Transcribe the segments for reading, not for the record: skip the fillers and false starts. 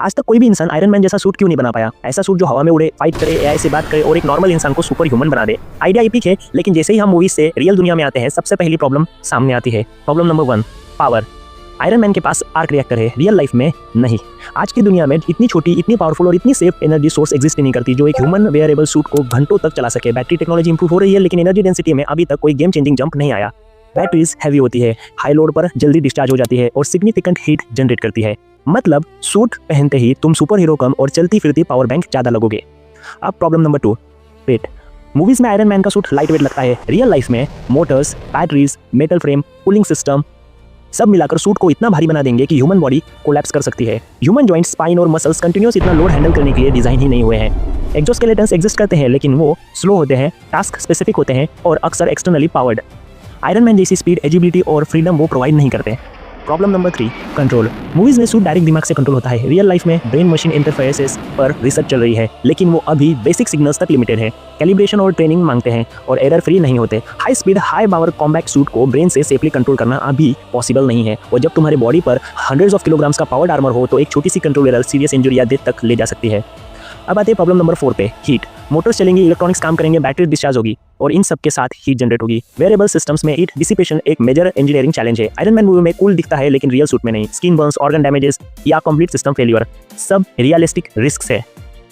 आज तक कोई भी इंसान आयरन मैन जैसा सूट क्यों नहीं बना पाया? ऐसा सूट जो हवा में उड़े, फाइट करे, एआई से बात करे और एक नॉर्मल इंसान को सुपर ह्यूमन बना दे। आइडिया एपिक है, लेकिन जैसे ही हम मूवीज से रियल दुनिया में आते हैं, सबसे पहली प्रॉब्लम सामने आती है। Problem number 1, power. Iron man के पास आर्क रिएक्टर है, रियल लाइफ में नहीं। आज की दुनिया में इतनी छोटी, इतनी पावरफुल और इतनी सेफ एनर्जी सोर्स एग्जिस्ट नहीं करती जो एक ह्यूमन वेयरेबल सूट को घंटों तक चला सके। बैटरी टेक्नोलॉजी इंप्रूव हो रही है, लेकिन एनर्जी डेंसिटी में अभी तक कोई गेम चेंजिंग जंप नहीं आया। बैटरीज हैवी होती है, हाई लोड पर जल्दी डिस्चार्ज हो जाती है और सिग्निफिकेंट हीट जनरेट करती है। मतलब सूट पहनते ही तुम सुपर हीरो कम और चलती फिरती पावर बैंक ज्यादा लगोगे। अब प्रॉब्लम नंबर 2, वेट। मूवीज में आयरन मैन का सूट लाइट वेट लगता है, रियल लाइफ में Motors, batteries, metal frame, cooling system सब मिलाकर सूट को इतना भारी बना देंगे कि ह्यूमन बॉडी कोलैप्स कर सकती है। ह्यूमन जॉइंट्स, स्पाइन और मसल्स कंटिन्यूअस इतना लोड हैंडल करने के लिए डिजाइन ही नहीं हुए हैं। एक्सोस्केलेटन्स एग्जिस्ट करते हैं, लेकिन वो स्लो होते हैं, टास्क स्पेसिफिक होते हैं और अक्सर एक्सटर्नली पावर्ड। आयरन मैन जैसी स्पीड, एजिबिलिटी और फ्रीडम वो प्रोवाइड नहीं करते। Problem number 3, control. मूवीज में सूट डायरेक्ट दिमाग से कंट्रोल होता है, रियल लाइफ में ब्रेन मशीन इंटरफेसेस पर रिसर्च चल रही है, लेकिन वो अभी बेसिक सिग्नल्स तक लिमिटेड है। कैलिब्रेशन और ट्रेनिंग मांगते हैं और एरर फ्री नहीं होते। High speed, high power combat suit को ब्रेन से सेफली कंट्रोल करना अभी पॉसिबल नहीं है। और जब तुम्हारे बॉडी पर हंड्रेड्स ऑफ किलोग्राम्स का पावर्ड आर्मर हो तो एक छोटी सी कंट्रोल एरर सीरियस इंजरी या डेथ तक ले जा सकती है। अब आते हैं प्रॉब्लम नंबर 4 पे, हीट। मोटर्स चलेंगे, इलेक्ट्रॉनिक्स काम करेंगे, बैटरी डिस्चार्ज होगी और इन सब के साथ हीट जनरेट होगी। वेरिएबल सिस्टम्स में हीट डिसिपेशन एक मेजर इंजीनियरिंग चैलेंज है। आयरन मैन मूवी में कूल दिखता है, लेकिन रियल सूट में नहीं। स्किन बर्न्स, ऑर्गन डैमेजेस या कंप्लीट सिस्टम फेलियर सब रियलिस्टिक रिस्क है।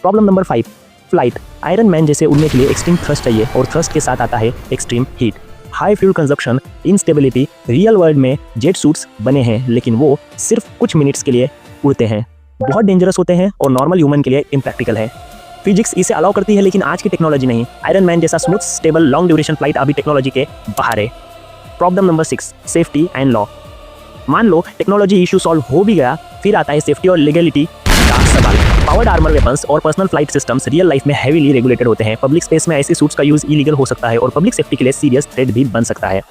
Problem number 5, flight. Iron man जैसे उड़ने के लिए एक्सट्रीम थ्रस्ट चाहिए और थ्रस्ट के साथ आता है extreme heat, high fuel consumption, instability. Real world में जेट सूट्स बने हैं, लेकिन वो सिर्फ कुछ मिनट्स के लिए उड़ते हैं, बहुत डेंजरस होते हैं और नॉर्मल ह्यूमन के लिए इम्प्रैक्टिकल है। फिजिक्स इसे अलाउ करती है, लेकिन आज की टेक्नोलॉजी नहीं। आयरन मैन जैसा smooth, stable, long duration flight अभी टेक्नोलॉजी के बाहर है। Problem number 6, safety and law. मान लो टेक्नोलॉजी इशू सॉल्व हो भी गया, फिर आता है सेफ्टी और लीगलिटी का सवाल। पावर्ड आर्मर वेपन्स और personal flight systems real life में हैवीली रेगुलेटेड होते हैं। पब्लिक स्पेस में ऐसे सूट्स का यूज इलीगल हो सकता है और पब्लिक सेफ्टी के लिए सीरियस थ्रेट भी बन सकता है।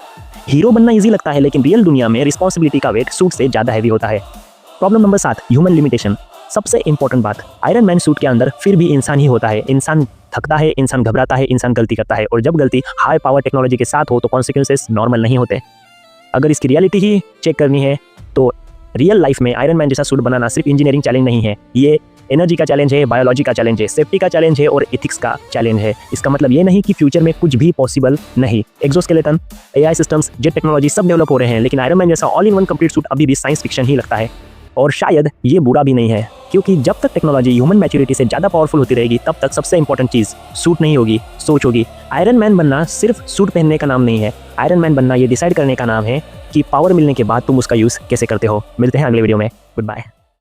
हीरो बनना ईजी लगता है, लेकिन रियल दुनिया में रिस्पॉन्सिबिलिटी का वेट सूट से ज्यादा हैवी होता है। Problem number 7, human limitation. सबसे इंपॉर्टेंट बात, आयरन मैन सूट के अंदर फिर भी इंसान ही होता है। इंसान थकता है, इंसान घबराता है, इंसान गलती करता है और जब गलती हाई पावर टेक्नोलॉजी के साथ हो तो कॉन्सिक्वेंसेस नॉर्मल नहीं होते। अगर इसकी रियलिटी ही चेक करनी है तो रियल लाइफ में आयरन मैन जैसा सूट बनाना सिर्फ इंजीनियरिंग चैलेंज नहीं है, ये एनर्जी का चैलेंज है, बायोलॉजी का चैलेंज है, सेफ्टी का चैलेंज है और एथिक्स का चैलेंज है। इसका मतलब ये नहीं कि फ्यूचर में कुछ भी पॉसिबल नहीं। Exoskeleton, AI systems, jet technology सब डेवलप हो रहे हैं, लेकिन आयरन मैन जैसा all in one complete suit अभी भी साइंस फिक्शन ही लगता है। और शायद ये बुरा भी नहीं है, क्योंकि जब तक टेक्नोलॉजी ह्यूमन मैच्योरिटी से ज़्यादा पावरफुल होती रहेगी, तब तक सबसे इंपॉर्टेंट चीज़ सूट नहीं होगी, सोच होगी। आयरन मैन बनना सिर्फ सूट पहनने का नाम नहीं है, आयरन मैन बनना ये डिसाइड करने का नाम है कि पावर मिलने के बाद तुम उसका यूज़ कैसे करते हो। मिलते हैं अगले वीडियो में, गुड बाय।